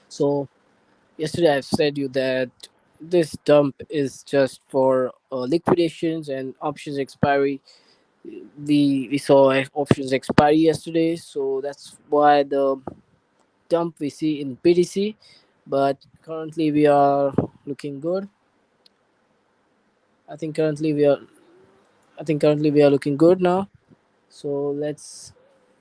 So yesterday I've said you that this dump is just for liquidations and options expiry. We saw options expiry yesterday, so that's why the dump we see in BTC. But currently we are looking good. I think currently we are. I think currently we are looking good now. So let's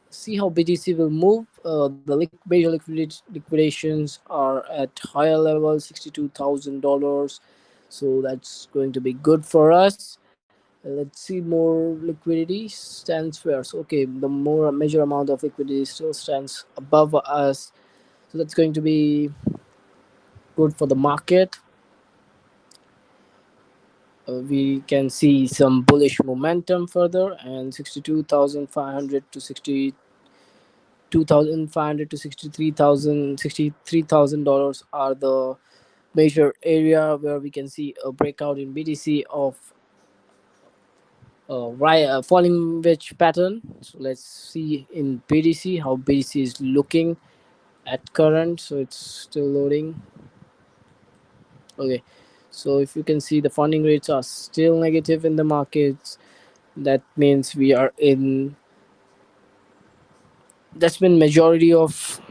see how BTC will move. The major liquidations are at higher level, $62,000. So that's going to be good for us. Let's see more liquidity stands where. So okay, the more major amount of liquidity still stands above us. So that's going to be good for the market. We can see some bullish momentum further, and 62,500 to 62,500 to 63,000 are the major area where we can see a breakout in BTC of falling wedge pattern. So let's see in BTC how BTC is looking at current. So it's still loading. Okay, so if you can see, the funding rates are still negative in the markets. That means we are in. That's been majority of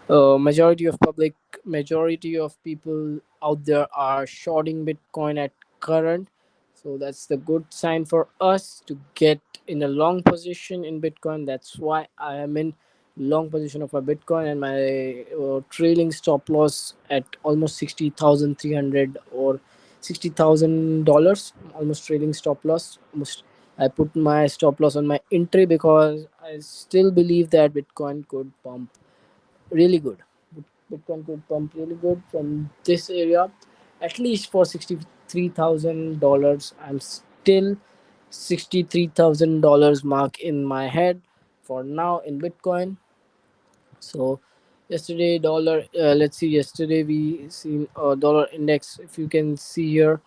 public, majority of people out there are shorting Bitcoin at current. So that's the good sign for us to get in a long position in Bitcoin. That's why I am in long position of my Bitcoin, and my trailing stop loss at almost 60,300 or $60,000, almost trailing stop loss. Almost I put my stop loss on my entry because I still believe that Bitcoin could pump really good. Bitcoin could pump really good from this area, at least for $63,000. I'm still $63,000 mark in my head for now in Bitcoin. So yesterday dollar, let's see. Yesterday we seen a dollar index. If you can see here,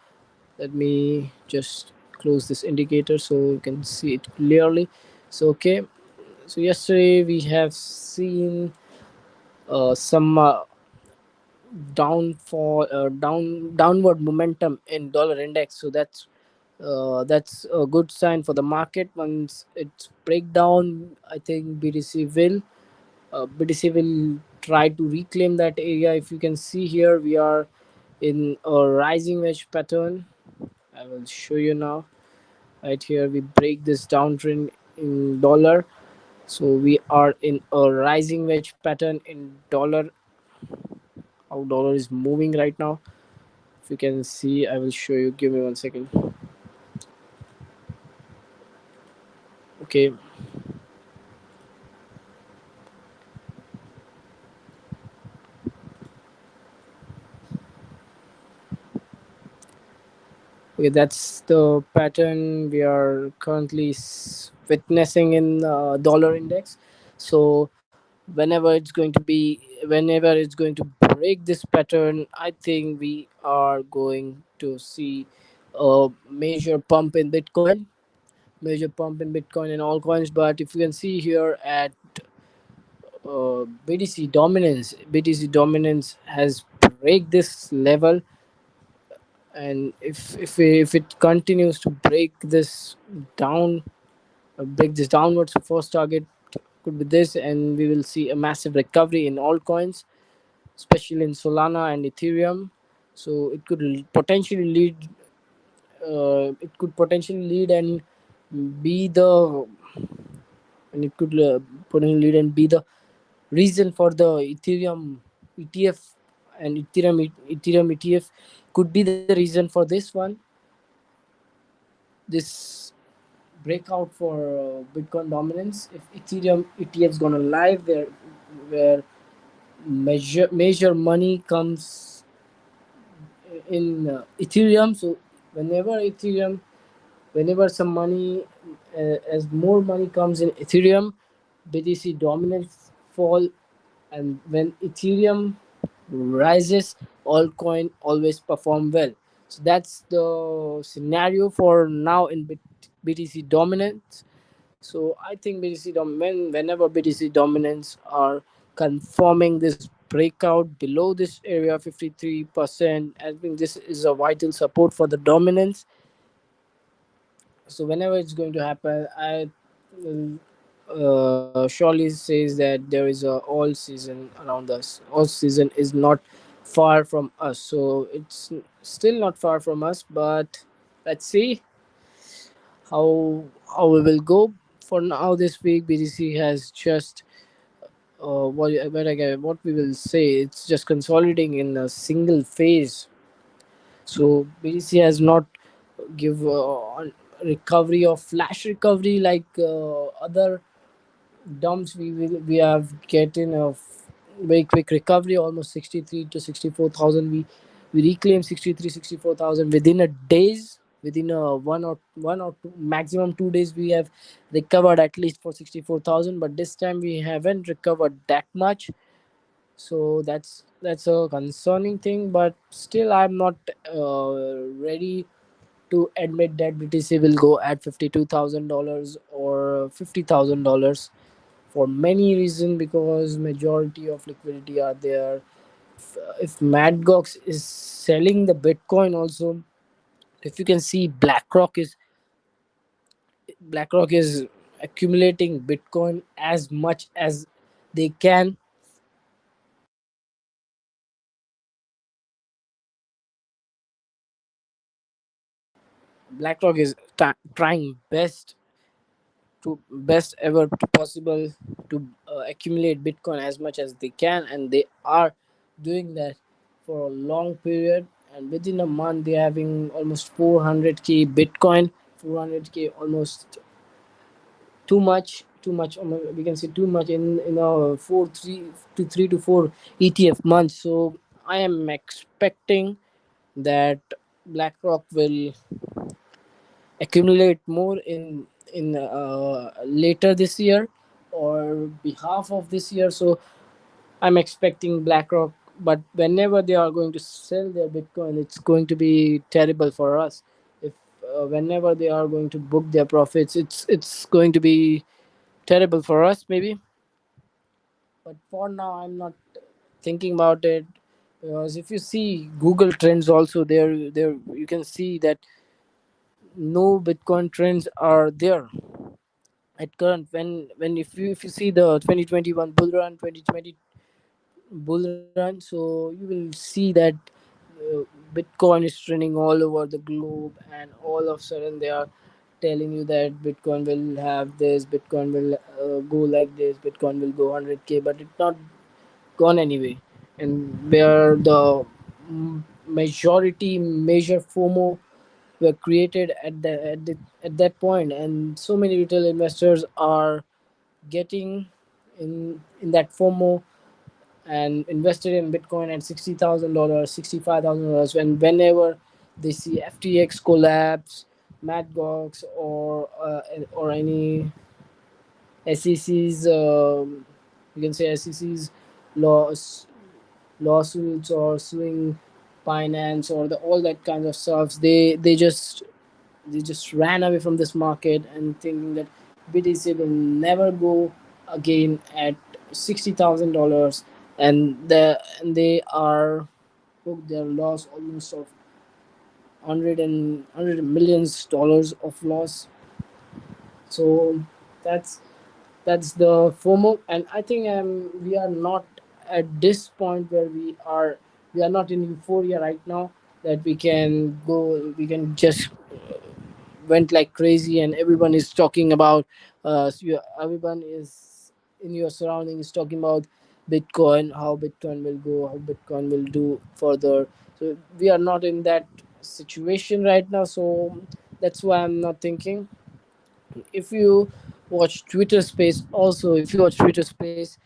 let me just close this indicator so you can see it clearly. So okay. So yesterday we have seen some downward momentum in dollar index. So that's a good sign for the market. Once it's breakdown, I think BTC will try to reclaim that area. If you can see here, we are in a rising wedge pattern. I will show you now. Right here we break this downtrend in dollar, so we are in a rising wedge pattern in dollar. How dollar is moving right now, if you can see, I will show you. Give me 1 second. Okay, okay, that's the pattern we are currently witnessing in dollar index. So whenever it's going to break this pattern, I think we are going to see a major pump in Bitcoin and all coins. But if you can see here at BTC dominance has break this level, and if it continues to down break this downwards, so first target could be this, and we will see a massive recovery in altcoins, especially in Solana and Ethereum. So it could potentially lead and be the and it could potentially lead and be the reason for the Ethereum ETF, and Ethereum ETF could be the reason for this one. This breakout for Bitcoin dominance. If Ethereum ETF's gonna live, where major money comes in Ethereum. So whenever Ethereum, whenever some money, as more money comes in Ethereum, BTC dominance fall, and when Ethereum rises, altcoin always perform well. So that's the scenario for now in BTC dominance. So I think whenever BTC dominance are confirming this breakout below this area 53%. I think this is a vital support for the dominance. So whenever it's going to happen, I will surely says that there is a all season around us. All season is not far from us, so it's still not far from us. But let's see how how we will go. For now, this week BTC has just what we will say. It's just consolidating in a single phase. So BTC has not give recovery or flash recovery like other dumps. We have getting a very quick recovery, almost 63 to 64,000. We reclaim 63 64,000 within a days, within a one or two, maximum 2 days. We have recovered at least for 64,000, but this time we haven't recovered that much. So that's a concerning thing, but still I'm not ready to admit that BTC will go at $52,000 or $50,000 for many reasons, because majority of liquidity are there. If Madgox is selling the Bitcoin also, if you can see BlackRock is accumulating Bitcoin as much as they can. BlackRock is trying best ever to possible to accumulate Bitcoin as much as they can, and they are doing that for a long period. And within a month, they're having almost 400k Bitcoin, 400k, almost too much. We can say too much in a 3 to 4 ETF months. So I am expecting that BlackRock will accumulate more in later this year or behalf of this year. So I'm expecting BlackRock, but whenever they are going to sell their Bitcoin, it's going to be terrible for us. If whenever they are going to book their profits, it's going to be terrible for us maybe. But for now, I'm not thinking about it, because if you see Google Trends also, there you can see that no Bitcoin trends are there at current. When if you see the 2021 bull run, 2020 bull run, so you will see that Bitcoin is trending all over the globe, and all of a sudden they are telling you that Bitcoin will have this, Bitcoin will go like this, Bitcoin will go 100k, but it's not gone anyway. And where the majority major FOMO were created at that point, and so many retail investors are getting in that FOMO and invested in Bitcoin at $60,000, $65,000, when whenever they see FTX collapse, Madgox, or any SEC's, you can say SEC's laws lawsuits or suing finance or all that kind of stuff. They just ran away from this market and thinking that BTC will never go again at $60,000, and they are booked their loss almost of hundred millions dollars of loss. So that's that's the FOMO, and I think we are not at this point where we are not in euphoria right now, that we can just went like crazy and everyone is talking about everyone is in your surrounding is talking about Bitcoin, how Bitcoin will go, how Bitcoin will do further. So we are not in that situation right now, so that's why I'm not thinking. If you watch Twitter space also, if you watch Twitter space,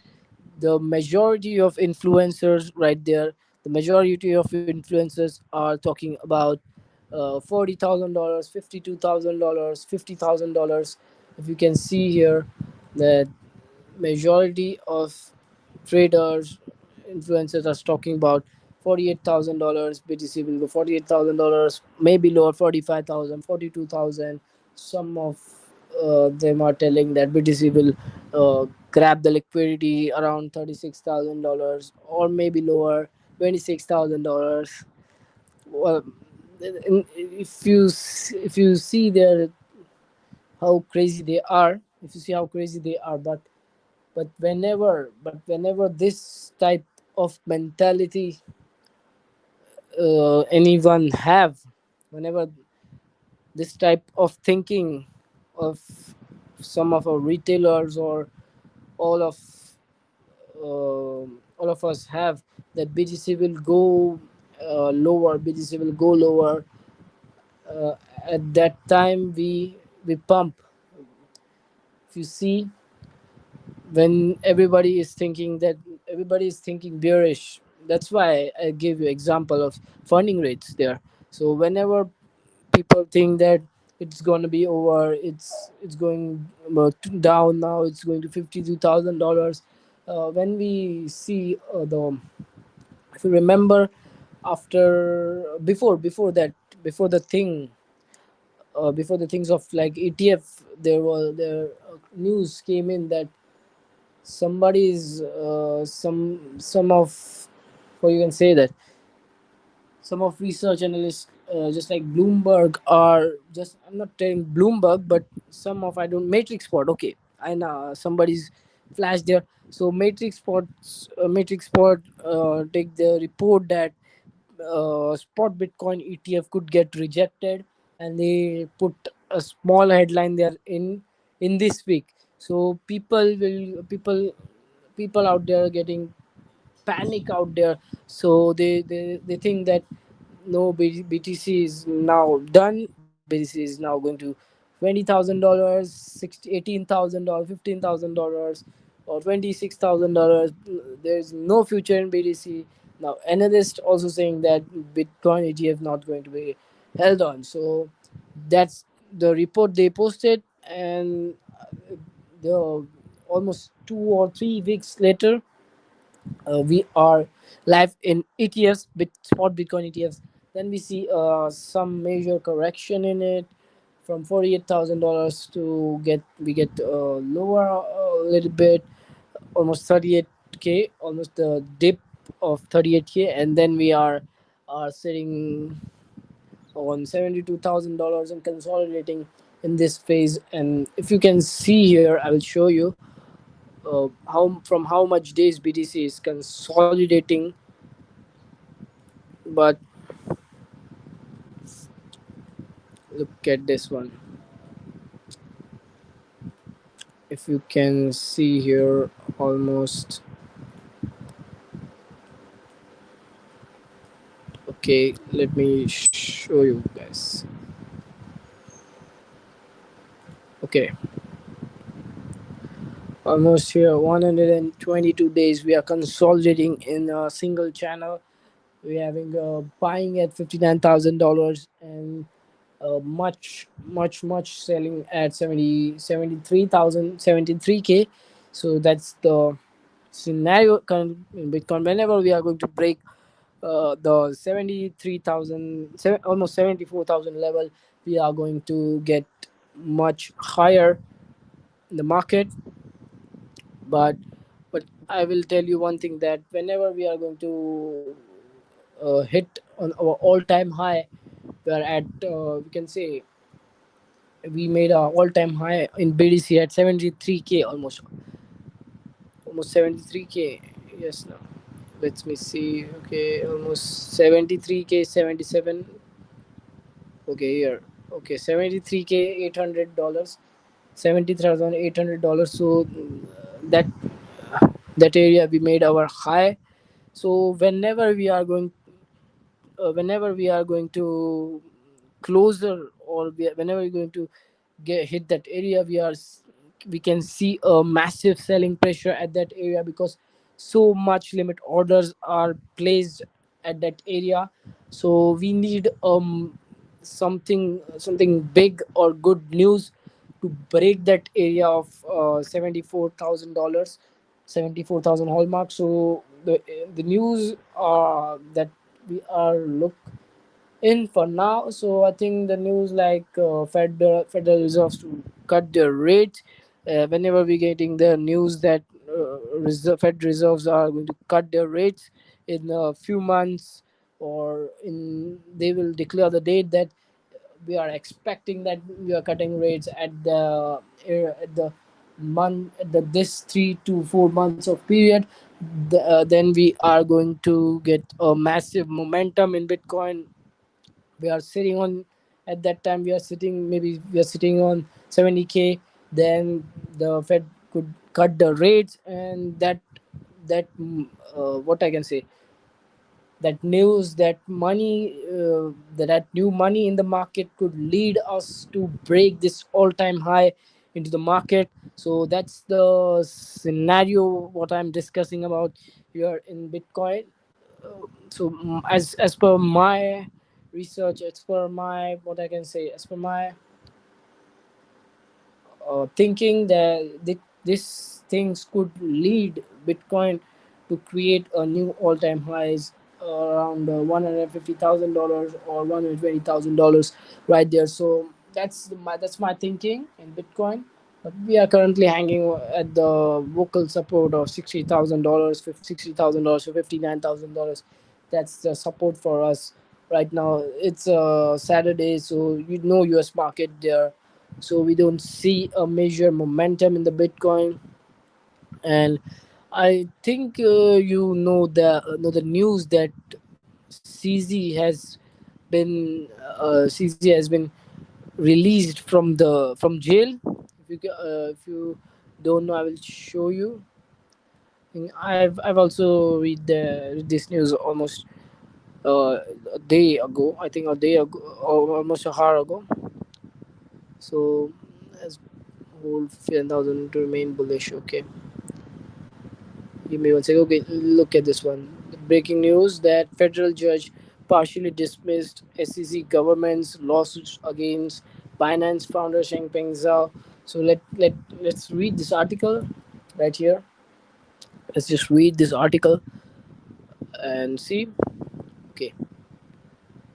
the majority of influencers right there, the majority of influencers are talking about $40,000, $52,000, $50,000. If you can see here, that majority of traders, influencers are talking about $48,000. BTC will go $48,000, maybe lower, 45,000, 42,000. Some of them are telling that BTC will grab the liquidity around $36,000 or maybe lower, $26,000. Well, if you see their how crazy they are, if you see how crazy they are, but whenever this type of mentality anyone have, whenever this type of thinking of some of our retailers or all of all of us have, that BTC will go lower, BTC will go lower. Uh, at that time, we pump. If you see, when everybody is thinking bearish, that's why I gave you example of funding rates there. So whenever people think that it's going to be over, it's going down now, it's going to $52,000. When we see the if you remember, before that, before the thing before the things of like ETF, there news came in that somebody's some of, or you can say that some of research analysts, just like Bloomberg, are just, I'm not telling Bloomberg, but some of, I don't, Matrix Spot, okay, I know somebody's flash there. So Matrix Spot take the report that spot Bitcoin ETF could get rejected, and they put a small headline there in this week. So people out there getting panic out there. So they think that no, BTC is now done. BTC is now going to $20,000, 18,000 dollars, $15,000, or $26,000. There's no future in BTC. Now analysts also saying that Bitcoin ETF not going to be held on. So that's the report they posted, and the almost 2 or 3 weeks later, we are live in ETFs, spot Bitcoin ETFs. Then we see some major correction in it from $48,000 to get lower a little bit, almost 38K, almost the dip of 38K, and then we are sitting on $72,000 and consolidating in this phase. And if you can see here, I will show you how much days BTC is consolidating. But look at this one. If you can see here, almost, okay, let me show you guys. Okay, almost here 122 days we are consolidating in a single channel. We're having buying at $59,000, and much selling at 73,073K. So that's the scenario in Bitcoin. Whenever we are going to break the 73,000, almost 74,000 level, we are going to get much higher in the market. But I will tell you one thing, that whenever we are going to hit on our all-time high, we are at we can say we made our all-time high in BDC at 73K, almost 73K. Yes, now let me see. Okay, almost 73K, 77. Okay, here. Okay, 73K, $800, $70,800. So that that area we made our high. So whenever we are going to closer, or whenever we're going to hit that area, we can see a massive selling pressure at that area, because so much limit orders are placed at that area. So we need something big or good news to break that area of $74,000, 74,000 hallmark. So the news that we are look in for now. So I think the news like Federal Reserve to cut their rates. Whenever we're getting the news that Fed reserves are going to cut their rates in a few months, or in they will declare the date that we are expecting that we are cutting rates at the month at the this 3 to 4 months of period. Then we are going to get a massive momentum in Bitcoin. We are sitting on At that time we are sitting, maybe we are sitting on 70K. Then the Fed could cut the rates, and what I can say, that news, that new money in the market could lead us to break this all-time high into the market. So that's the scenario what I'm discussing about here in Bitcoin. As per my research, as per my, what I can say, as per my thinking, that these things could lead Bitcoin to create a new all-time highs around $150,000 or $120,000 right there. So that's my thinking in Bitcoin. But we are currently hanging at the vocal support of $60,000, $60,000 to $59,000. That's the support for us right now. It's a Saturday, so U.S. market there, so we don't see a major momentum in the Bitcoin. And I think the news that CZ has been released from jail. If you don't know, I will show you. I've also read this news almost a day ago. I think a day ago, or almost a hour ago. So as hold 10,000 to remain bullish. Okay, give me one second. Okay, look at this one. Breaking news that federal judge partially dismissed SEC government's lawsuits against Binance founder Changpeng Zhao. So let's read this article right here. Let's just read this article and see. Okay,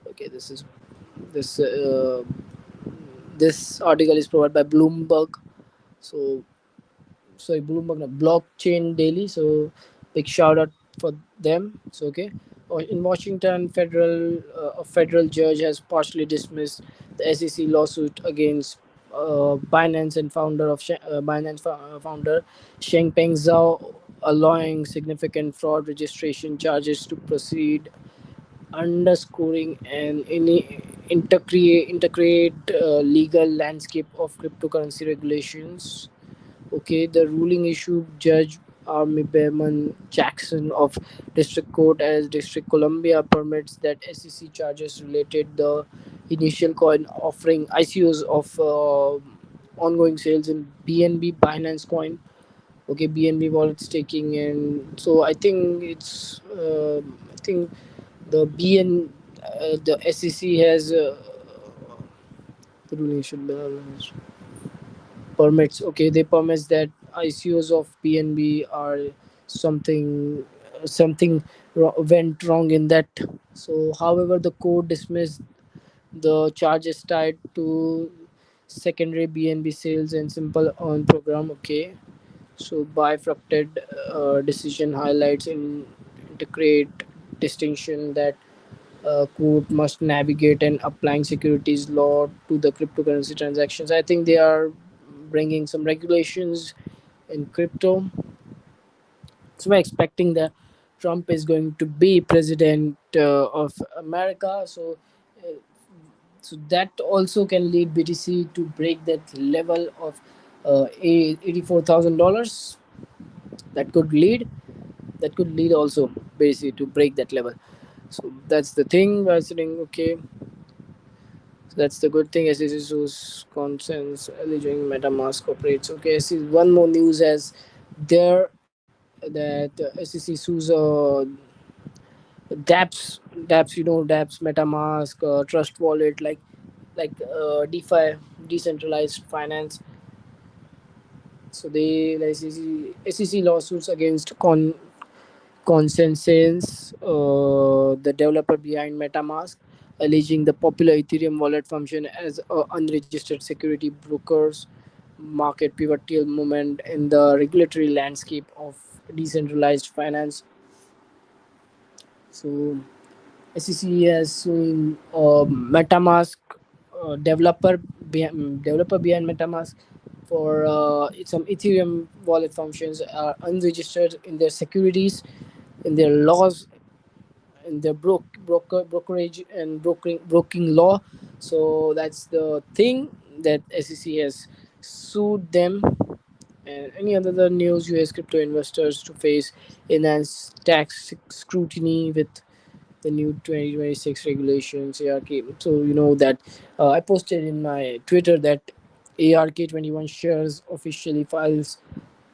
okay. This article is provided by Bloomberg. So sorry, Bloomberg, no, Blockchain Daily. So big shout out for them. So okay, in Washington, a federal judge has partially dismissed the SEC lawsuit against Binance and founder Changpeng Zhao, allowing significant fraud registration charges to proceed, underscoring an integrate legal landscape of cryptocurrency regulations. Okay, the ruling issue Judge Army Behrman Jackson of District Court as District Columbia permits that SEC charges related the initial coin offering ICOs of ongoing sales in BNB Binance Coin. Okay, BNB wallet staking, and so I think the SEC has the ruling issue permits. Okay, they permits that ICOs of PNB are something went wrong in that. So however, the court dismissed the charges tied to secondary BNB sales and simple on program. Okay, so bifurcated decision highlights in integrate distinction that court must navigate and applying securities law to the cryptocurrency transactions. I think they are bringing some regulations in crypto. So we're expecting that Trump is going to be president of America. Uh, so that also can lead BTC to break that level of $84,000. That could lead. That could lead also BTC to break that level. So that's the thing. We're sitting okay. So that's the good thing. SEC sues consents alleging MetaMask operates. Okay, see one more news as there that SEC sues dApps, dApps, MetaMask, Trust Wallet, like DeFi, decentralized finance. So they like SEC lawsuits against Consensus, the developer behind MetaMask, alleging the popular Ethereum wallet function as unregistered security brokers. market pivotal moment in the regulatory landscape of decentralized finance. So SEC has suing MetaMask developer behind MetaMask for some Ethereum wallet functions are unregistered in their securities, in their laws, in their brokerage and broking law. So that's the thing that SEC has sued them. And any other news, US crypto investors to face enhanced tax scrutiny with the new 2026 regulations ARK. So you know that I posted in my Twitter that ARK 21 shares officially files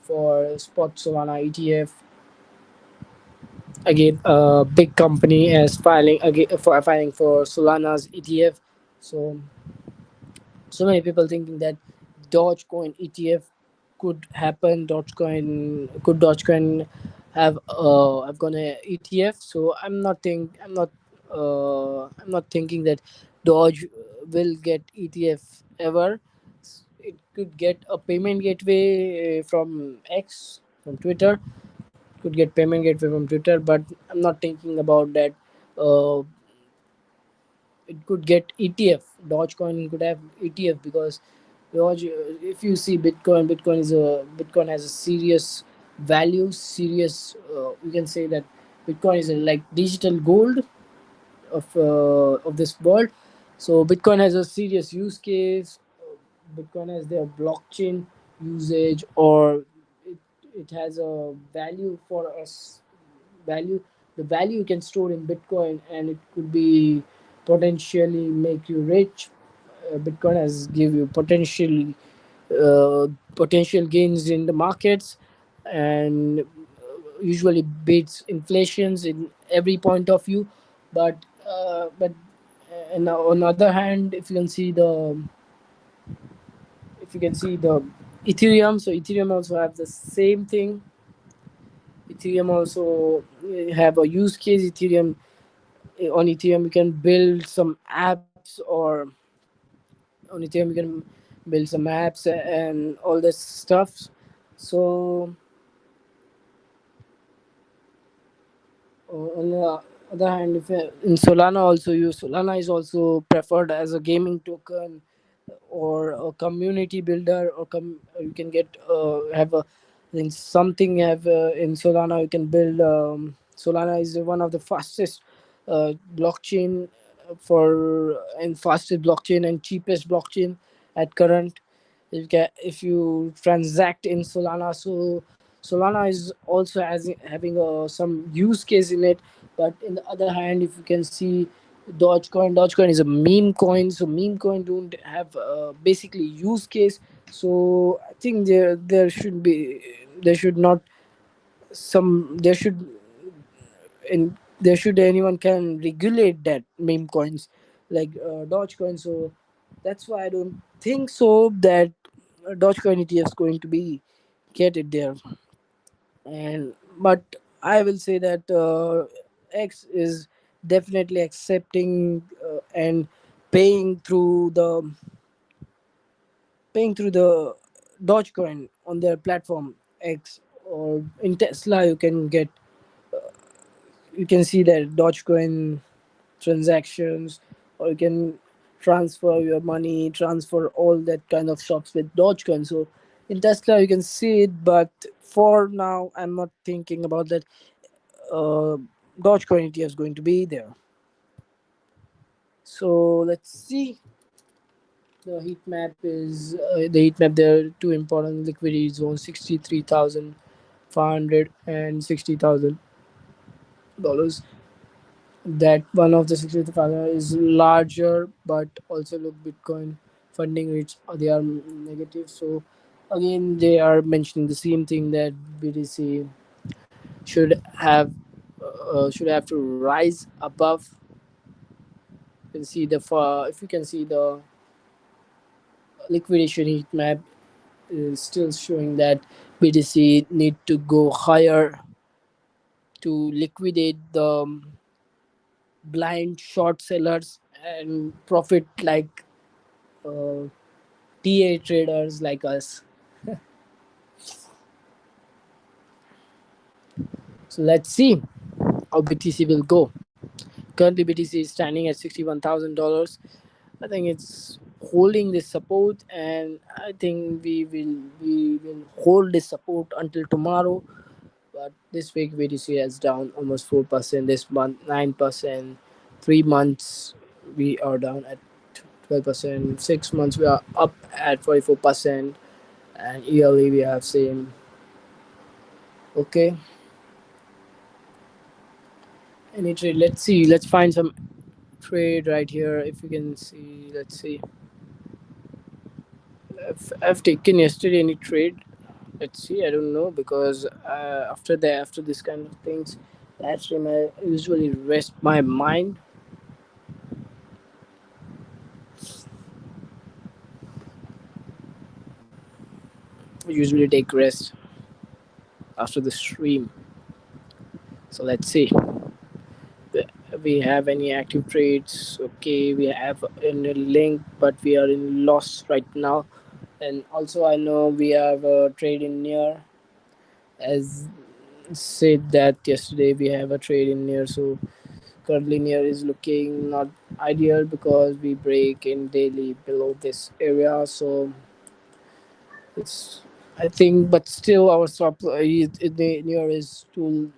for spot Solana ETF. Again, a big company is filing again for filing for Solana's ETF. So so many people thinking that Dogecoin ETF could happen. Dogecoin have gone a ETF. So I'm not thinking that Doge will get ETF ever. It could get a payment gateway from X, from Twitter. Could get payment gateway from Twitter, but I'm not thinking about that. Uh, it could get ETF. Dogecoin could have ETF because Doge, if you see Bitcoin has a serious value, serious. You can say that Bitcoin is like digital gold of this world. So Bitcoin has a serious use case. Bitcoin has their blockchain usage, or it, it has a value for us. Value The value you can store in Bitcoin, and it could be potentially make you rich. Bitcoin has give you potential gains in the markets, and usually beats inflations in every point of view. But and on the other hand, if you can see the Ethereum, so Ethereum also have the same thing. Ethereum also have a use case. On Ethereum you can build some apps, or on Ethereum you can build some apps and all this stuff. So on the other hand, if in Solana also use Solana is also preferred as a gaming token or a community builder, or you can get have a in something have in Solana you can build. Solana is one of the fastest blockchain and fastest blockchain and cheapest blockchain at current. If you transact in Solana, so Solana is also having some use case in it. But in the other hand, if you can see Dogecoin is a meme coin, so meme coin don't have basically use case. So I think there should not some there should and there should anyone can regulate that meme coins like Dogecoin. So that's why I don't think so that Dogecoin ETF is going to be get it there. And but I will say that X is definitely accepting and paying through the paying through the Dogecoin on their platform X, or in Tesla you can see that Dogecoin transactions, or you can transfer your money, transfer all that kind of shops with Dogecoin. So in Tesla you can see it, but for now I'm not thinking about that. uh, Dogecoin ETF is going to be there. So let's see. The heat map is the heat map. There are two important liquidity zones: 63,500 and $60,000. That one of the 63,500 is larger, but also look Bitcoin funding rates they are negative. So again, they are mentioning the same thing that BTC should have to rise above. You can see if you can see the liquidation heat map is still showing that BTC need to go higher to liquidate the blind short sellers and profit like uh, TA traders like us. So let's see how BTC will go. Currently, BTC is standing at $61,000. I think it's holding this support, and I think we will hold this support until tomorrow. But this week BTC is down almost 4%. This month 9%. 3 months we are down at 12%. 6 months we are up at 44%, and yearly we have same. Okay, any trade? Let's see. Let's find some trade right here. If you can see, let's see. I've taken yesterday any trade. Let's see. I don't know because after this kind of things, that's when I usually rest my mind. I usually take rest after the stream. So let's see. We have any active trades? Okay, we have in a link, but we are in loss right now. And also, I know we have a trade in near, as said that yesterday we have a trade in near. So currently near is looking not ideal because we break in daily below this area. So it's, I think, but still our stop the near is too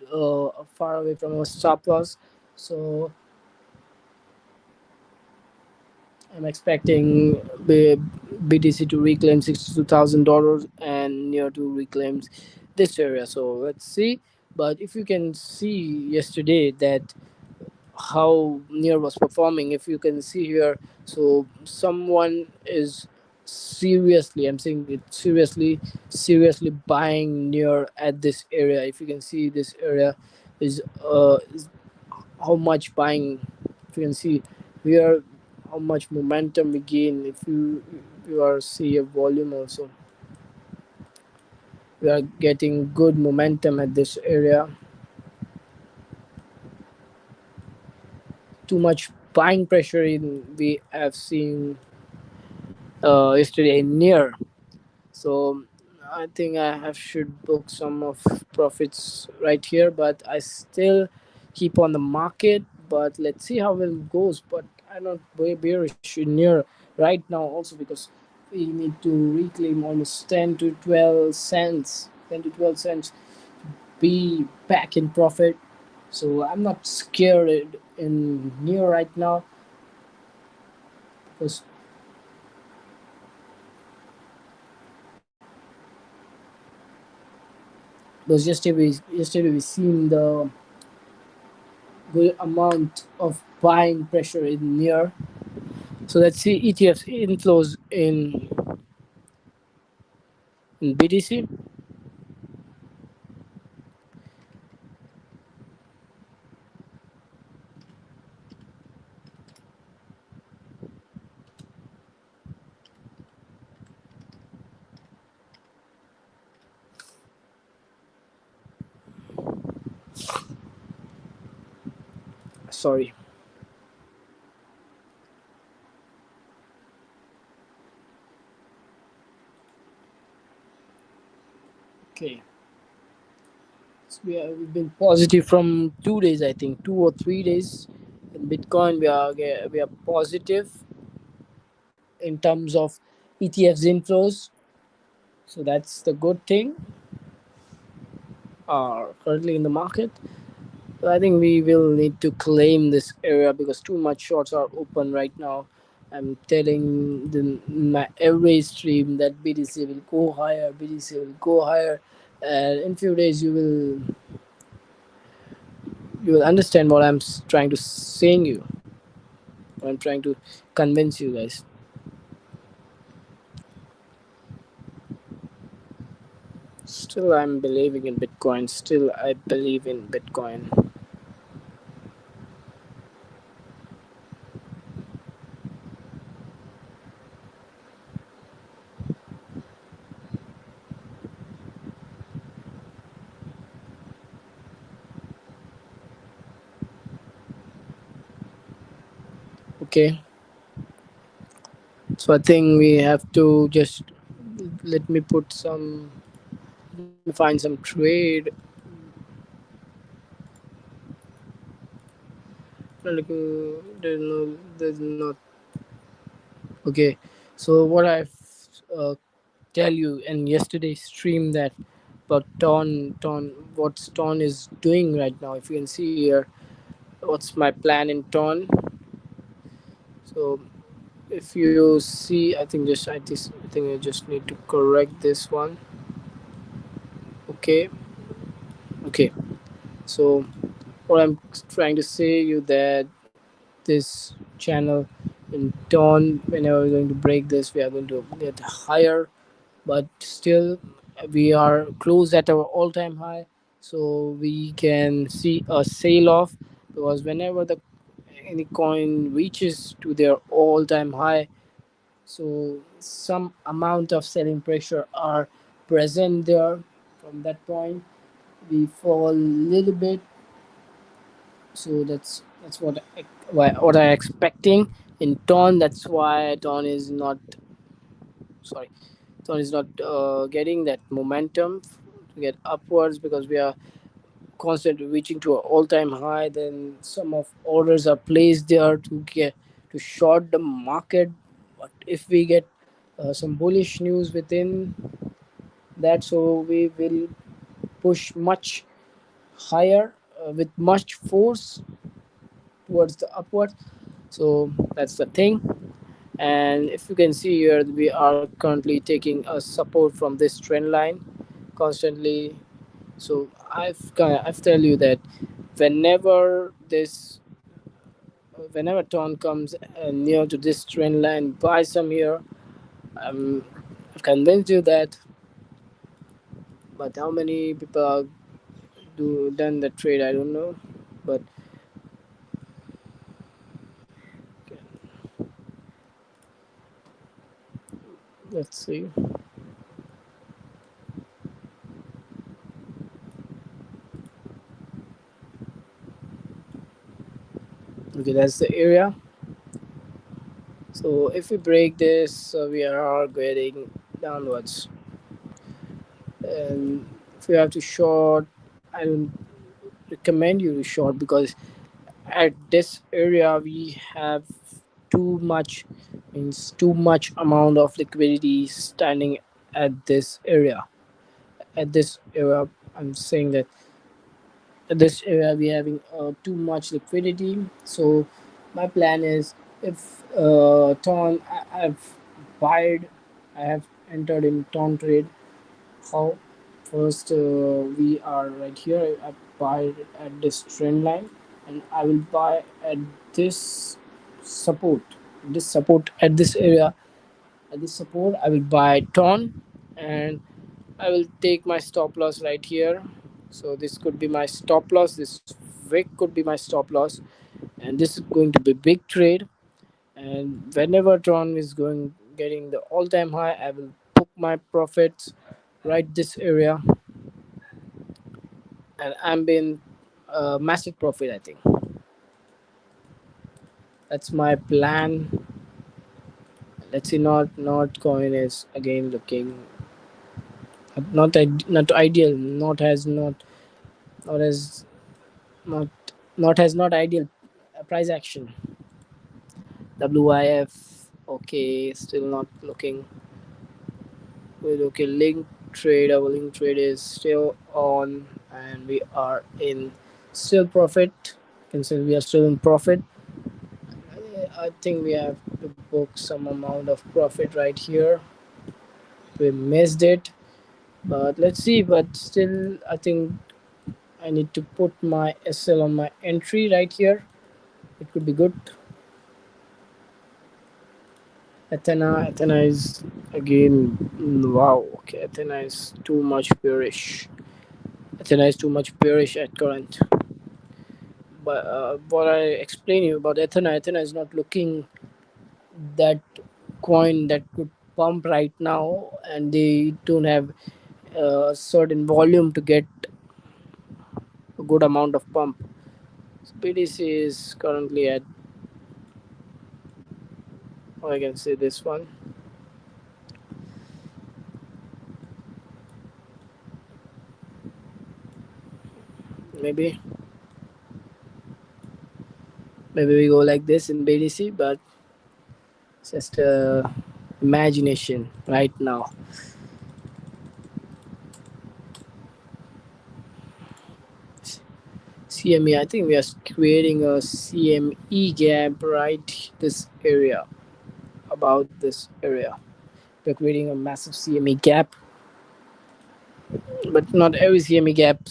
far away from our stop loss. So I'm expecting BTC to reclaim $62,000 and near to reclaim this area. So let's see. But if you can see yesterday that how near was performing, if you can see here, so someone is seriously, I'm saying it seriously buying near at this area. If you can see this area is how much buying. If you can see here how much momentum we gain. If you are see a volume also, we are getting good momentum at this area. Too much buying pressure in we have seen yesterday near. So I think I have should book some of profits right here, but I still keep on the market. But let's see how it goes. But I'm not very bearish in near right now also because we need to reclaim almost 10 to 12 cents, 10 to 12 cents, be back in profit. So I'm not scared in near right now because yesterday we seen the good amount of buying pressure in near. So let's see ETFs inflows in BTC. Sorry. Okay. So we've been positive from 2 days, I think 2 or 3 days. In Bitcoin, we are positive in terms of ETFs inflows. So that's the good thing. Are currently in the market. So I think we will need to claim this area because too much shorts are open right now. I'm telling my every stream that BTC will go higher, BTC will go higher, and in few days you will understand what I'm trying to saying you. What I'm trying to convince you guys. Still, I'm believing in Bitcoin. Still, I believe in Bitcoin. Okay, So I think we have to just let me put some. Let me find some trade. No, like, there's not. Okay, so what I've uh, tell you in yesterday's stream that about ton what ton is doing right now. If you can see here, what's my plan in ton. So if you see, I think I just need to correct this one. Okay, okay. So what I'm trying to say you that this channel in ton, whenever we're going to break this, we are going to get higher, but still we are close at our all-time high, so we can see a sale off, because whenever the any coin reaches to their all-time high, so some amount of selling pressure are present there. From that point we fall a little bit, so that's what I expecting in ton. That's why ton is not, sorry, ton is not getting that momentum to get upwards, because we are constantly reaching to an all-time high. Then some of orders are placed there to get to short the market, but if we get some bullish news within that, so we will push much higher with much force towards the upward. So that's the thing. And if you can see here, we are currently taking a support from this trend line constantly. So I've tell you that whenever this whenever tone comes near to this trend line, buy some here. I'm I've convinced you that, but how many people are do done the trade, I don't know. But let's see. Okay, that's the area. So if we break this, we are getting downwards. And if you have to short, I don't recommend you to short, because at this area we have too much, means too much amount of liquidity standing at this area. At this area, I'm saying that at this area we having too much liquidity. So my plan is, if ton I've buyed, I have entered in ton trade. How first we are right here, I buy at this trend line, and I will buy at this support, this support at this area. At this support I will buy ton, and I will take my stop loss right here. So this could be my stop loss, this wick could be my stop loss, and this is going to be big trade. And whenever tron is going getting the all-time high, I will book my profits right this area, and I'm being massive profit, I think. That's my plan. Let's see, not coin is again looking not ideal, not as not not has not ideal price action. WIF, okay, still not looking good. Okay, link trade, our link trade is still on, and we are in still profit. Consider we are still in profit. I think we have to book some amount of profit right here. We missed it, but let's see. But still, I think I need to put my SL on my entry right here. It could be good. Athena is again, wow. Okay, Athena is too much bearish. Athena is too much bearish at current. But what I explain you about Athena is not looking that coin that could pump right now, and they don't have a certain volume to get a good amount of pump. So BTC is currently at or I can say this one. Maybe we go like this in BTC, but it's just imagination right now. CME, I think we are creating a CME gap right this area, about this area. We're creating a massive CME gap, but not every CME gap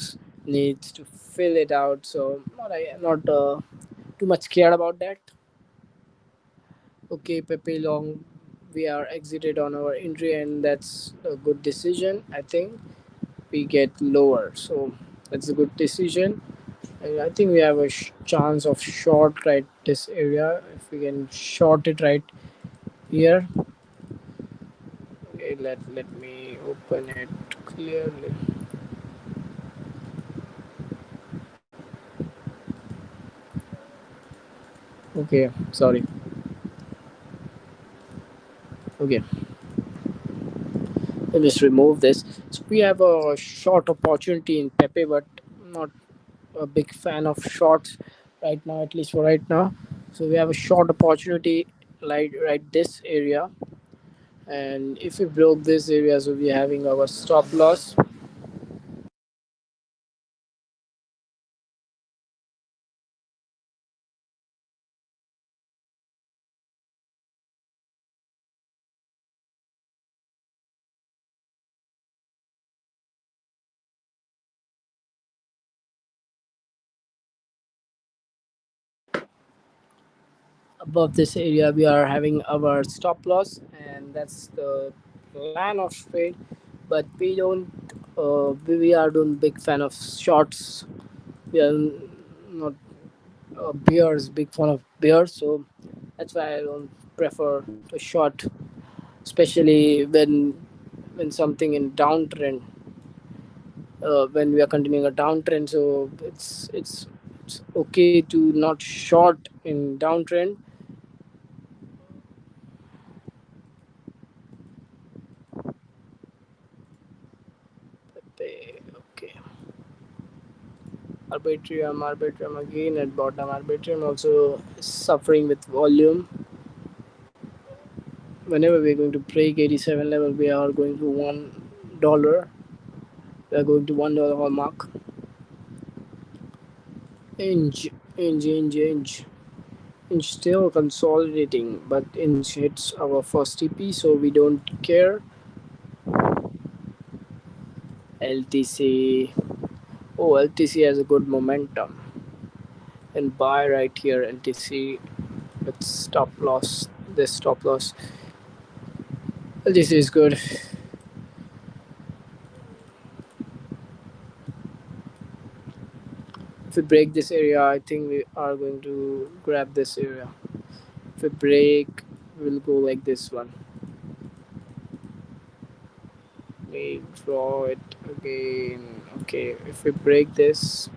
needs to fill it out. So not too much scared about that. Okay, Pepe Long, we are exited on our entry, and that's a good decision. I think we get lower, so that's a good decision. And I think we have a chance of short right this area if we can short it right here. Okay, let me open it clearly. Okay, sorry. Okay, let me just remove this. So we have a short opportunity in Pepe, but not a big fan of shorts right now, at least for right now. So we have a short opportunity like right this area, and if we broke this area, so we're having our stop loss. Above this area we are having our stop loss, and that's the plan of trade. But we don't we are doing big fan of shorts. We are not bears, big fan of bears, so that's why I don't prefer to short, especially when something in downtrend, when we are continuing a downtrend. So it's okay to not short in downtrend. Okay, arbitrium again at bottom. Arbitrium also suffering with volume. Whenever we're going to break 87 level, we are going to $1. We are going to $1 hallmark. Inch, inch. Inch still consolidating, but inch hits our first TP, so we don't care. LTC. Oh, LTC has a good momentum. And buy right here, LTC with stop loss. This stop loss. LTC is good. If we break this area, I think we are going to grab this area. If we break, we'll go like this one. We draw it again. Okay, if we break this,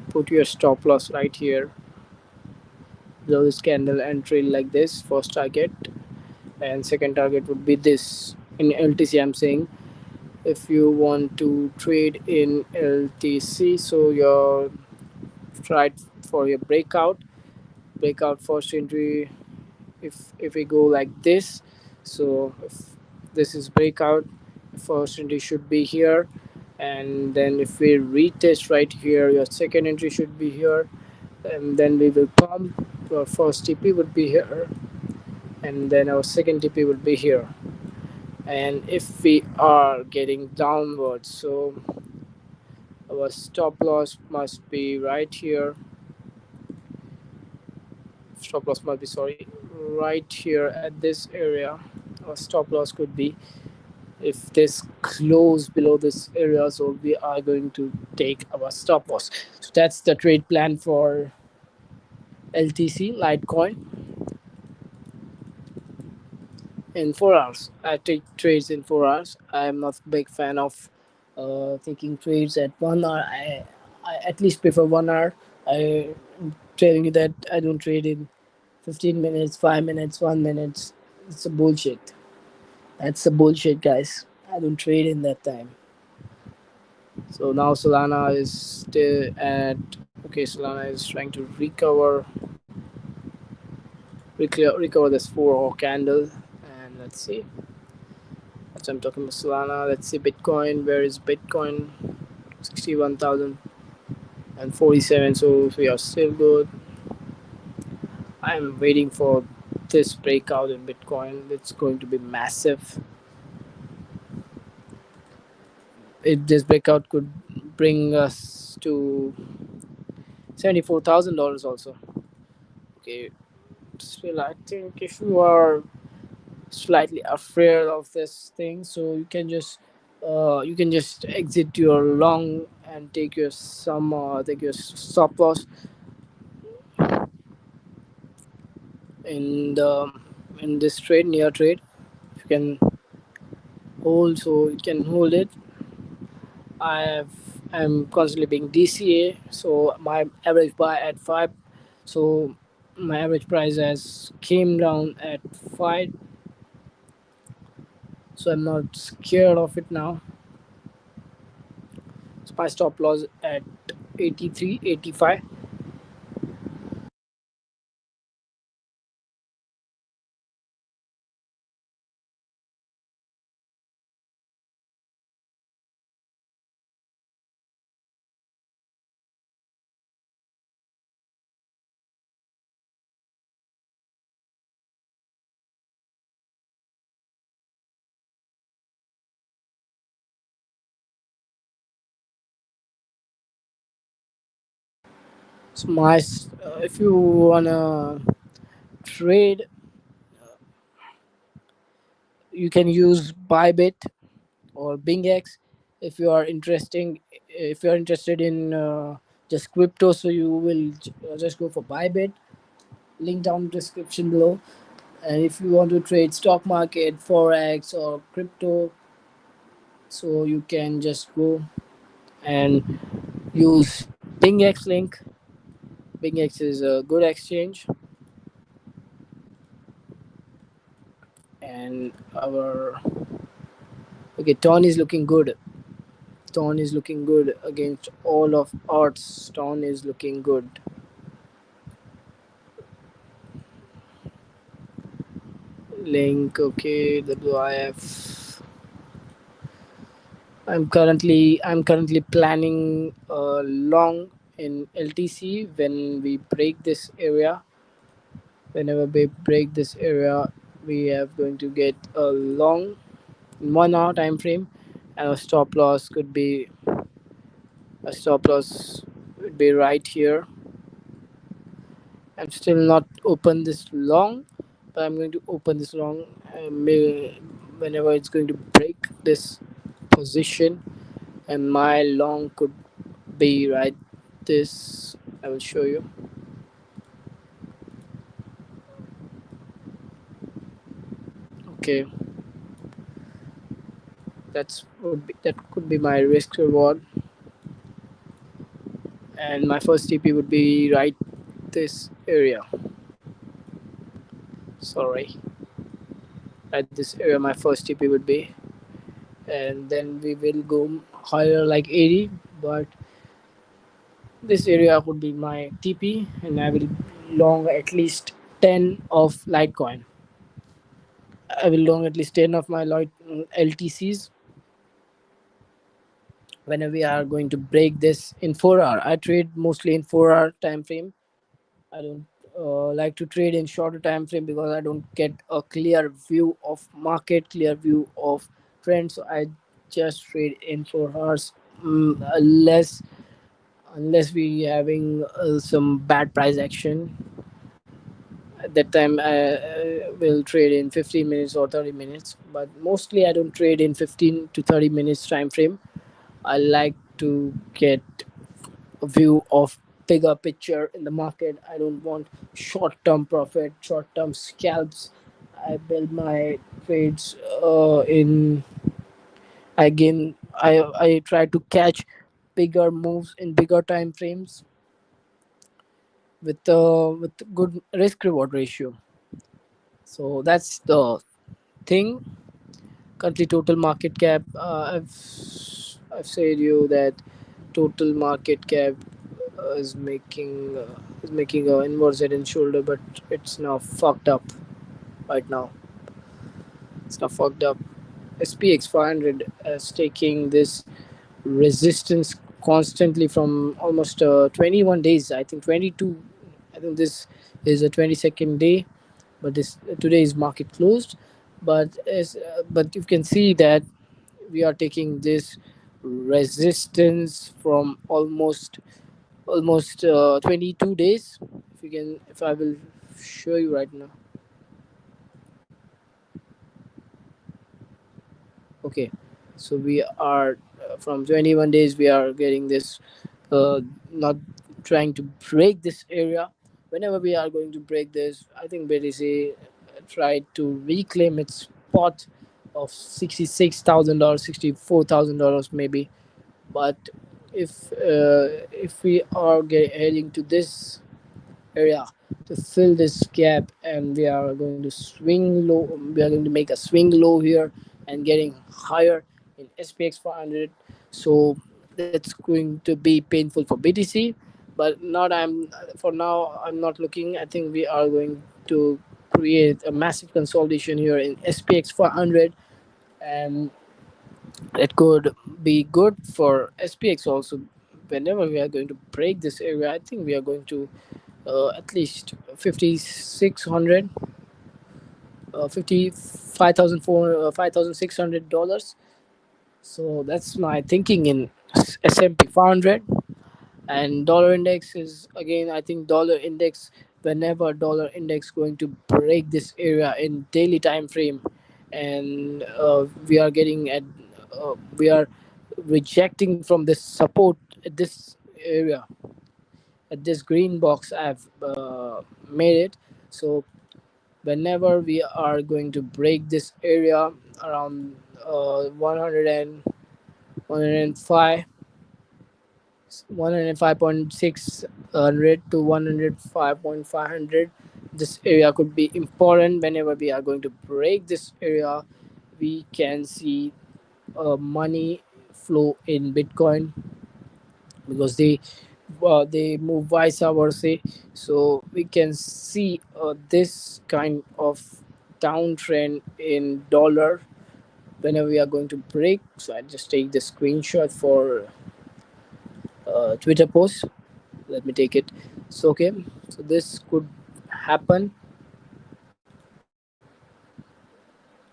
put your stop loss right here below this candle and trail like this. First target, and second target would be this. In LTC, I'm saying if you want to trade in LTC, so you're tried for your breakout first entry. If we go like this, so if this is breakout, first entry should be here, and then if we retest right here, your second entry should be here, and then we will pump. Our first TP would be here, and then our second TP would be here. And if we are getting downwards, so our stop loss must be right here. Stop loss must be, sorry, right here at this area. Our stop loss could be if this close below this area, so we are going to take our stop loss. So that's the trade plan for LTC Litecoin in 4 hours. I take trades in 4 hours. I am not a big fan of taking trades at 1 hour. I at least prefer 1 hour. I'm telling you that I don't trade in 15 minutes, 5 minutes, 1 minute. It's a bullshit. That's a bullshit, guys. I don't trade in that time. So now Solana is still at, okay. Solana is trying to recover this 4 hour candle, and let's see. That's I'm talking about Solana. Let's see Bitcoin. Where is Bitcoin? 61,047. So we are still good. I'm waiting for this breakout in Bitcoin. It's going to be massive. This breakout could bring us to $74,000 also. Okay, still I think if you are slightly afraid of this thing, so you can just exit your long and take your stop loss in the in this trade, near trade. If you can hold, so you can hold it. I'm constantly being DCA, so my average buy at 5. So my average price has came down at 5, so I'm not scared of it now. So my stop loss at 83, 85. So if you wanna trade, you can use Bybit or BingX. If you are interested in just crypto, so you will just go for Bybit. Link down description below. And if you want to trade stock market, forex, or crypto, so you can just go and use BingX link. BingX is a good exchange, and our okay, Ton is looking good. Ton is looking good against all of odds. Ton is looking good. Link, okay, WIF. I'm currently planning a long in LTC when we break this area. Whenever we break this area, we are going to get a long 1 hour time frame, and a stop loss would be right here. I'm still not open this long, but I'm going to open this long whenever it's going to break this position, and my long could be right this. I will show you. Okay, that could be my risk reward, and my first TP would be right this area. Sorry, right this area. My first TP would be, and then we will go higher like 80, but this area would be my TP, and I will long at least 10 of Litecoin. I will long at least 10 of my LTCs whenever we are going to break this in 4 hour. I trade mostly in 4 hour time frame. I don't like to trade in shorter time frame because I don't get a clear view of market, clear view of trends. So I just trade in 4 hours, unless we having some bad price action. At that time, I will trade in 15 minutes or 30 minutes, but mostly I don't trade in 15 to 30 minutes time frame. I like to get a view of bigger picture in the market. I don't want short term profit, short term scalps. I build my trades in again. I try to catch bigger moves in bigger time frames with good risk reward ratio. So that's the thing. Currently, total market cap. I've said you that total market cap is making a inverse head and shoulder, but it's now fucked up right now. It's now fucked up. SPX 500 is taking this resistance constantly from almost 21 days. I think 22. I think this is a 22nd day, but this today is market closed. But you can see that we are taking this resistance from almost 22 days. If I will show you right now. Okay, so we are from 21 days we are getting this, not trying to break this area. Whenever we are going to break this, I think BTC tried to reclaim its spot of $66,000, $64,000 maybe. But if we are heading to this area to fill this gap, and we are going to swing low, we are going to make a swing low here and getting higher in SPX 400. So that's going to be painful for BTC, but not I'm for now I'm not looking. I think we are going to create a massive consolidation here in SPX 400, and it could be good for SPX also. Whenever we are going to break this area, I think we are going to at least 5,600, 5,600 dollars. So that's my thinking in S&P 500. And dollar index is, again, I think dollar index, whenever dollar index going to break this area in daily time frame, and we are getting at we are rejecting from this support at this area, at this green box I've made it. So whenever we are going to break this area around 100 and 105, 105.600 to 105.500, this area could be important. Whenever we are going to break this area, we can see money flow in Bitcoin, because they move vice versa. So we can see this kind of downtrend in dollar whenever we are going to break. So I just take the screenshot for Twitter post. Let me take it. So okay, so this could happen.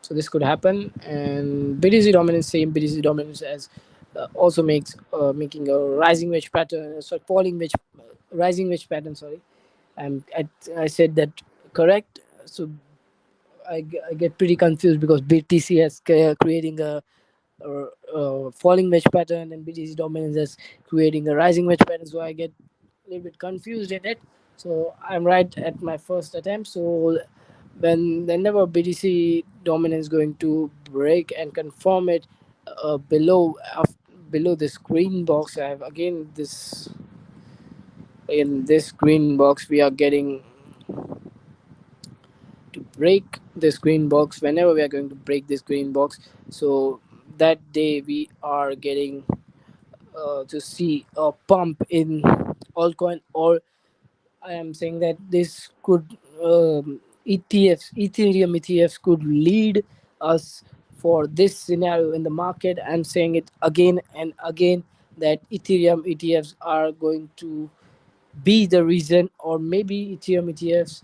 So this could happen, and BTC dominance, same BTC dominance as also makes making a rising wedge pattern, sorry, falling wedge, rising wedge pattern. Sorry, I said that correct. So I get pretty confused because BTC has creating a falling wedge pattern, and BTC dominance is creating a rising wedge pattern. So I get a little bit confused in it. So I'm right at my first attempt. So whenever BTC dominance going to break and confirm it below this green box, I have again this in this green box we are getting to break this green box. Whenever we are going to break this green box, so that day we are getting to see a pump in altcoin, or I am saying that this could ETFs, Ethereum ETFs could lead us for this scenario in the market. I'm saying it again and again that Ethereum ETFs are going to be the reason, or maybe Ethereum ETFs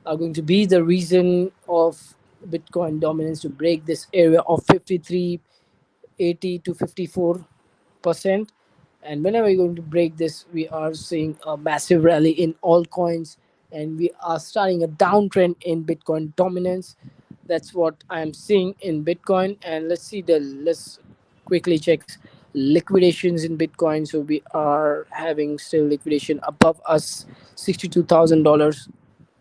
are going to be the reason of Bitcoin dominance to break this area of 53.80 to 54%. And whenever we're going to break this, we are seeing a massive rally in all coins, and we are starting a downtrend in Bitcoin dominance. That's what I'm seeing in Bitcoin. And let's quickly check liquidations in Bitcoin. So we are having still liquidation above us, $62,000.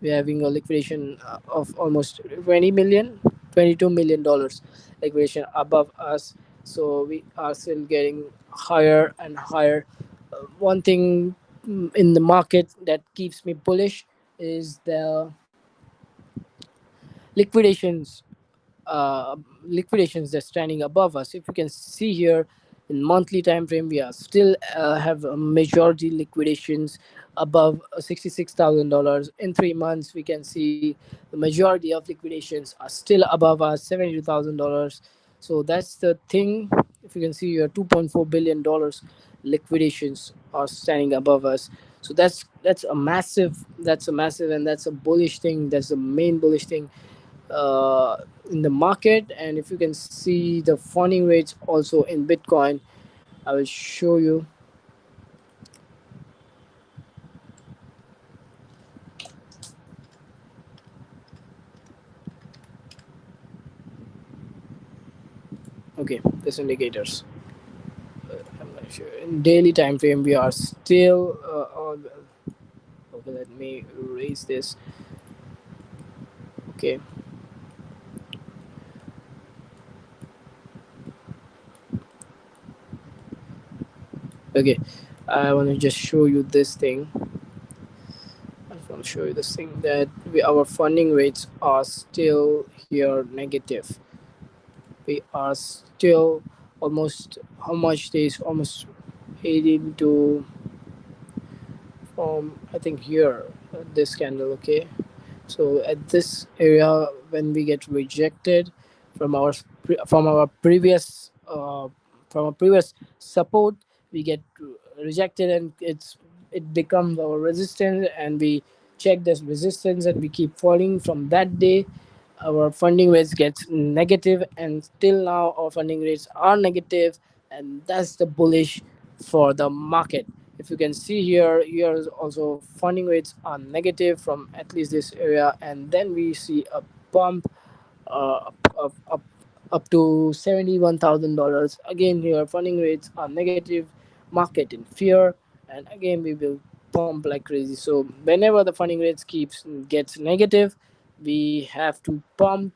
We're having a liquidation of almost 20 million, $22 million liquidation above us. So we are still getting higher and higher. One thing in the market that keeps me bullish is liquidations liquidations that's standing above us. If you can see here in monthly time frame, we are still have a majority liquidations above $66,000. In 3 months, we can see the majority of liquidations are still above us $72,000. So that's the thing. If you can see here, $2.4 billion liquidations are standing above us. So that's a massive, and that's a bullish thing. That's the main bullish thing uh, in the market. And if you can see the funding rates also in Bitcoin, I will show you. Okay, this indicators. I'm going to show you. In daily time frame, we are still okay, let me erase this. Okay, okay, I want to just show you this thing. I just want to show you this thing that our funding rates are still here negative. We are still almost, how much days, almost 18 to, I think here, this candle. Okay, so at this area, when we get rejected from our from our previous from our previous support, we get rejected, and it becomes our resistance, and we check this resistance, and we keep falling from that day. Our funding rates get negative, and till now our funding rates are negative, and that's the bullish for the market. If you can see here, here is also funding rates are negative from at least this area, and then we see a bump up to $71,000. Again, here funding rates are negative, market in fear, and again we will pump like crazy. So whenever the funding rates gets negative, we have to pump,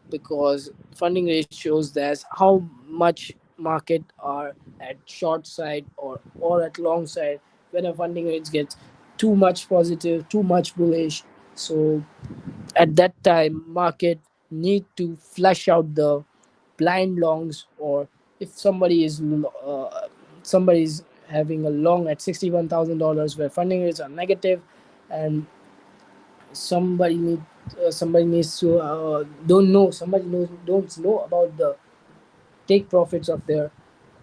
because funding rate shows that how much market are at short side or at long side. When a funding rates gets too much positive, too much bullish, so at that time market need to flush out the blind longs. Or if somebody is having a long at $61,000 where funding rates are negative, and somebody need somebody needs to don't know somebody knows don't know about the take profits of their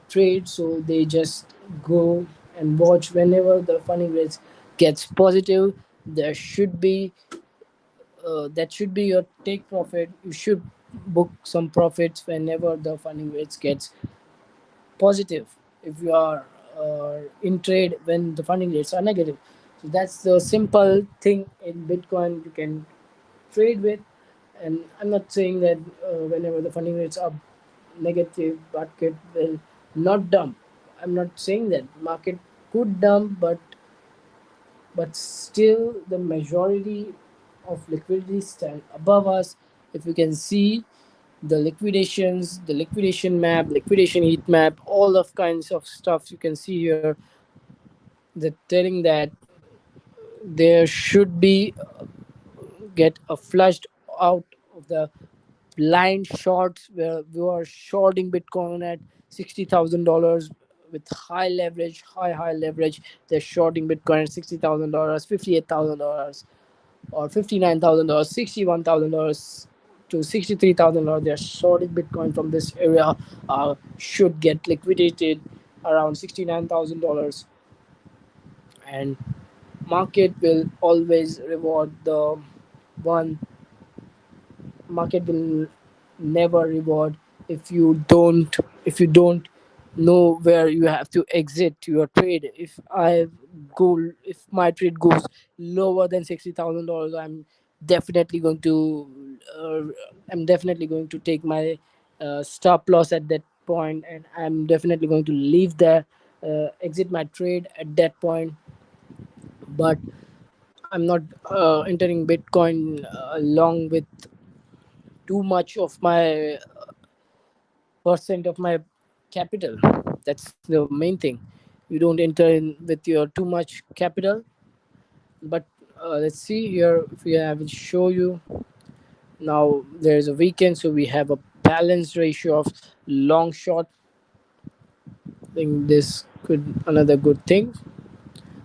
trade, so they just go and watch. Whenever the funding rates gets positive, there should be that should be your take profit. You should book some profits whenever the funding rates gets positive. If you are in trade when the funding rates are negative, so that's the simple thing in Bitcoin you can trade with. And I'm not saying that whenever the funding rates are negative, market will not dump. I'm not saying that market could dump, but still the majority of liquidity stand above us. If you can see the liquidations, the liquidation map, liquidation heat map, all of kinds of stuff you can see here, they're telling that there should be get a flushed out of the blind shorts where we are shorting Bitcoin at $60,000 with high leverage, high leverage. They're shorting Bitcoin at $60,000, $58,000, or $59,000, $61,000 to $63,000. They're shorting Bitcoin from this area. Should get liquidated around $69,000, and market will always reward the one. Market will never reward if you don't know where you have to exit your trade. If my trade goes lower than $60,000, definitely going to I'm definitely going to take my stop loss at that point, and I'm definitely going to leave there, exit my trade at that point. But I'm not entering Bitcoin along with too much of my percent of my capital. That's the main thing. You don't enter in with your too much capital. But let's see here if we have show you Now there's a weekend, so we have a balanced ratio of long short. I think this could another good thing.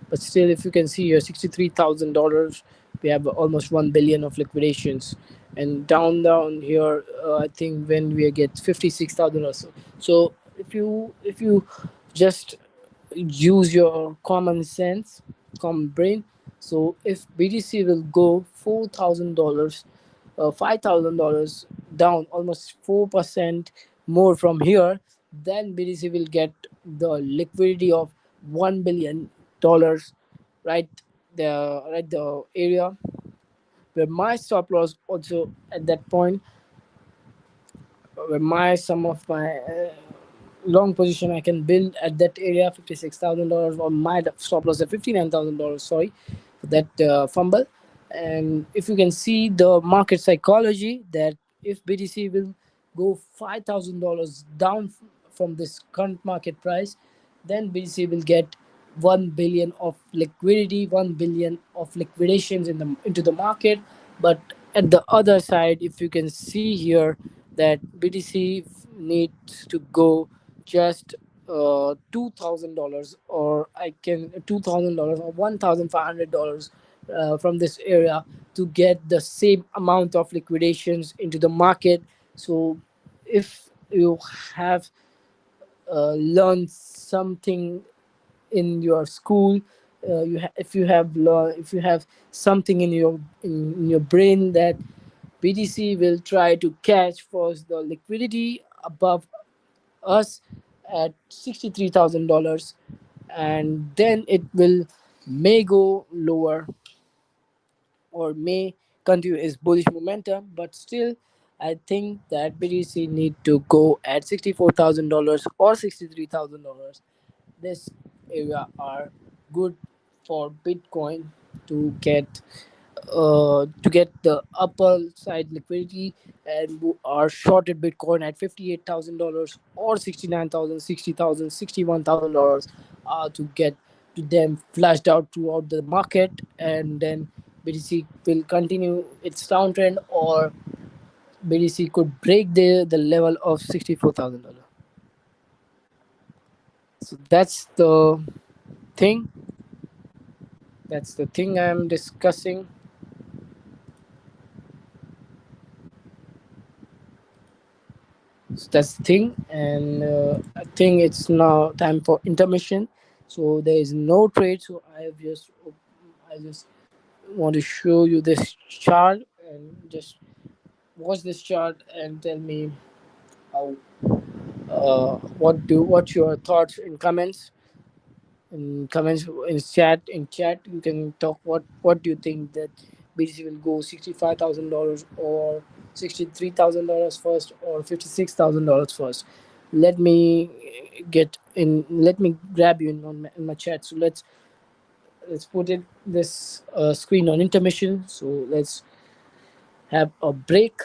But still, if you can see here, $63,000, we have almost 1 billion of liquidations, and down here, I think when we get 56,000 or so. So if you just use your common sense, common brain. So if BTC will go $4,000, $5,000 down, almost 4% more from here, then BTC will get the liquidity of $1 billion, right? The area where my stop loss also at that point, where my some of my long position I can build at that area, $56,000, or my stop loss at $59,000. Sorry for that fumble. And if you can see the market psychology, that if BTC will go $5,000 down from this current market price, then BTC will get 1 billion of liquidity, 1 billion of liquidations into the market. But at the other side, if you can see here, that BTC needs to go just $2,000, or I can $2,000 or $1,500 from this area to get the same amount of liquidations into the market. So if you have learned something in your school, if you have learned, if you have something in your brain, that BTC will try to catch first the liquidity above us at $63,000, and then it will may go lower or may continue its bullish momentum. But still, I think that BTC need to go at $64,000 or $63,000. This area are good for Bitcoin to get the upper side liquidity, and who are shorted Bitcoin at $58,000 or 69,000, 60,000, $61,000, to get to them flushed out throughout the market, and then BTC will continue its downtrend, or BTC could break the level of $64,000. So thing that's the thing I'm discussing. So that's the thing, and I think it's now time for intermission. So there is no trade. So I just want to show you this chart, and just watch this chart and tell me how what's your thoughts in comments. In comments, in chat you can talk. What do you think, that BTC will go $65,000 or $63,000 first, or $56,000 first? Let me let me grab you in my chat. So let's put it this screen on intermission. So let's have a break.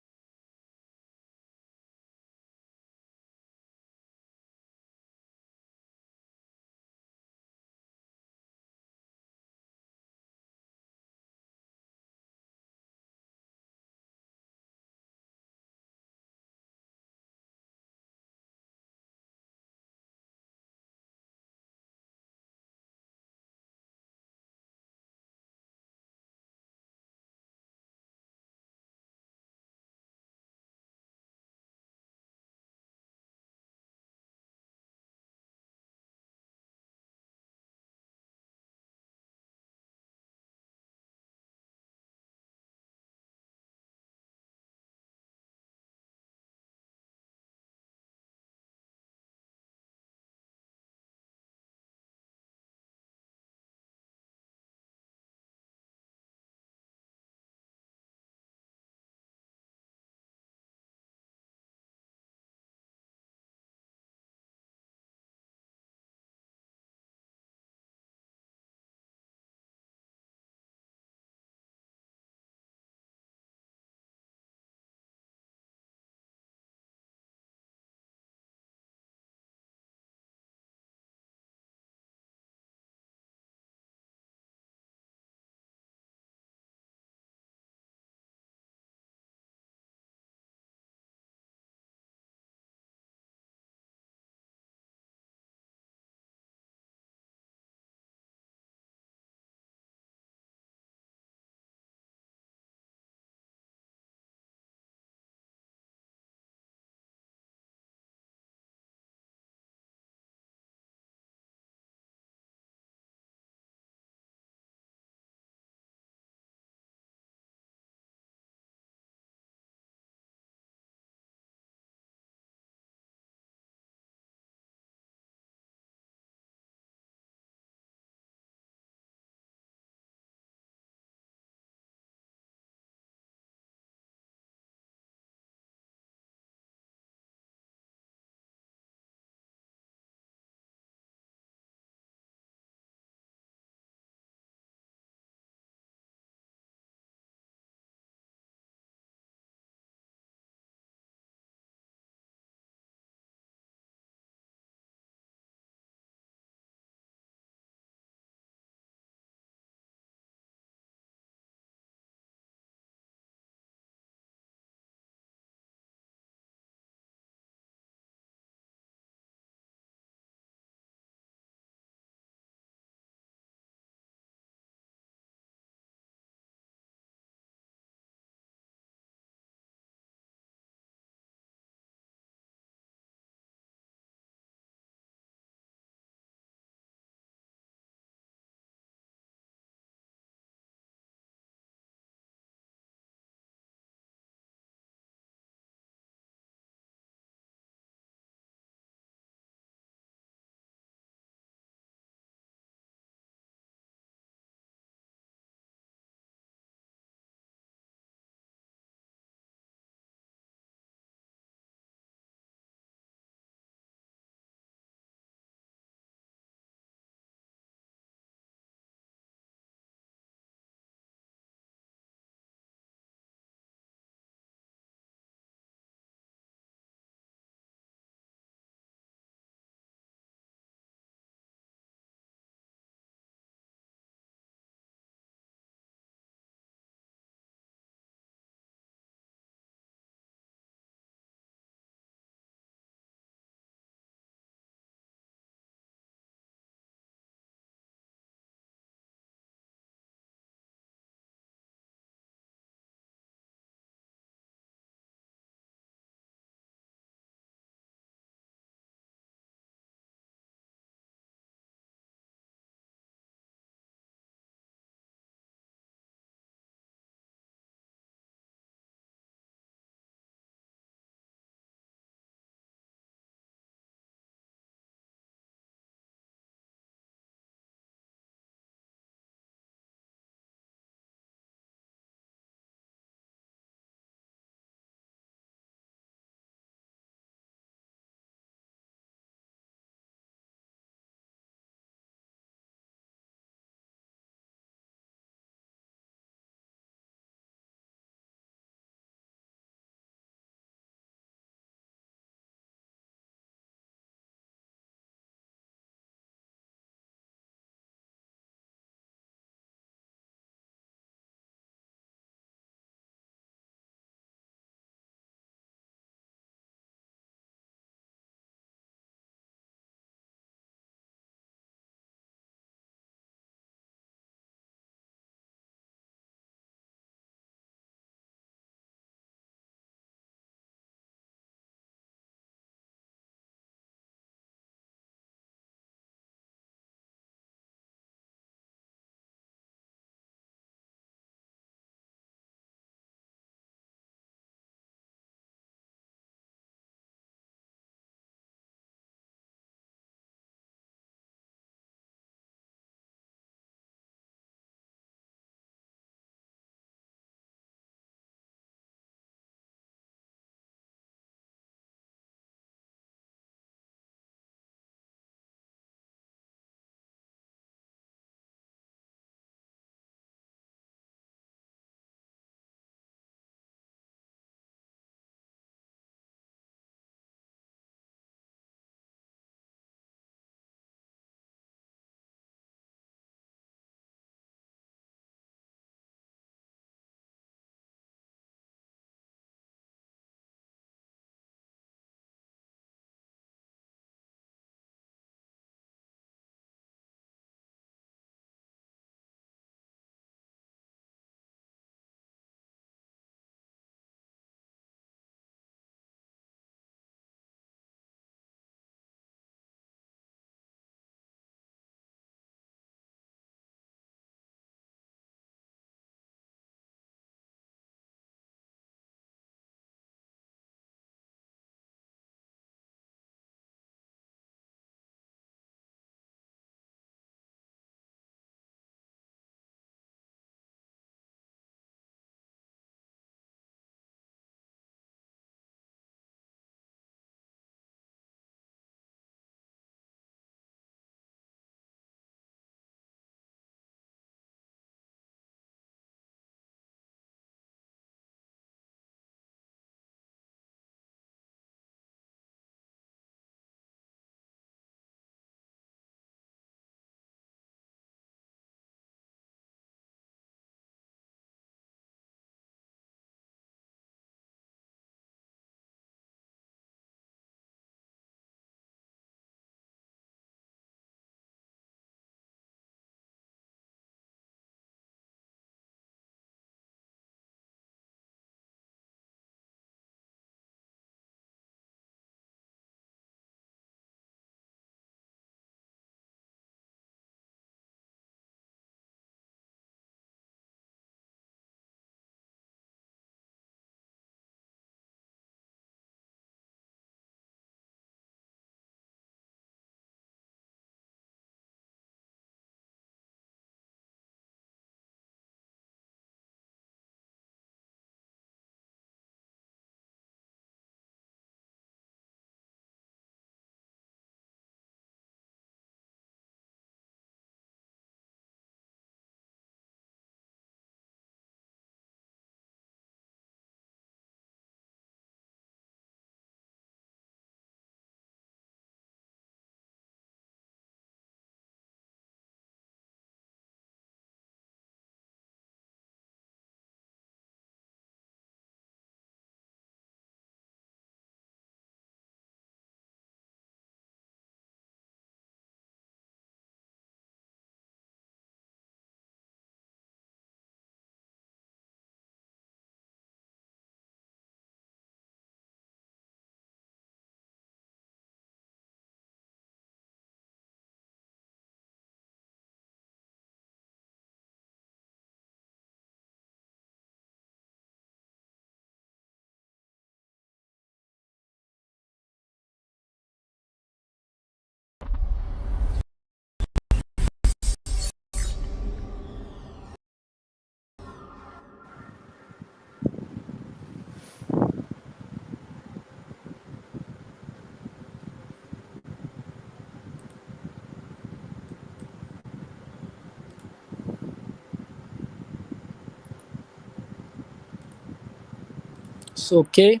So okay,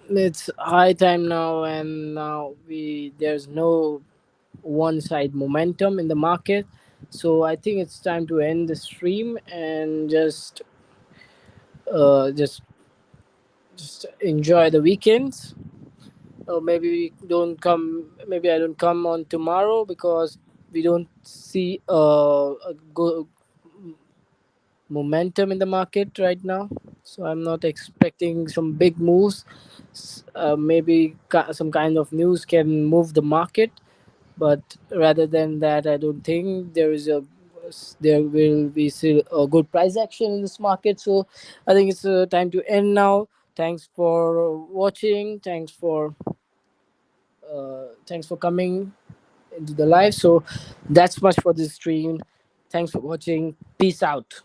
it's high time now, and now we there's no one side momentum in the market. So I think it's time to end the stream and uh just just enjoy the weekends. Or maybe we don't come. Maybe I don't come on tomorrow because we don't see a good momentum in the market right now. So I'm not expecting some big moves. Maybe some kind of news can move the market, but rather than that, I don't think there will be still a good price action in this market. So I think it's time to end now. Thanks for watching. Thanks for coming into the live. So that's much for this stream. Thanks for watching. Peace out.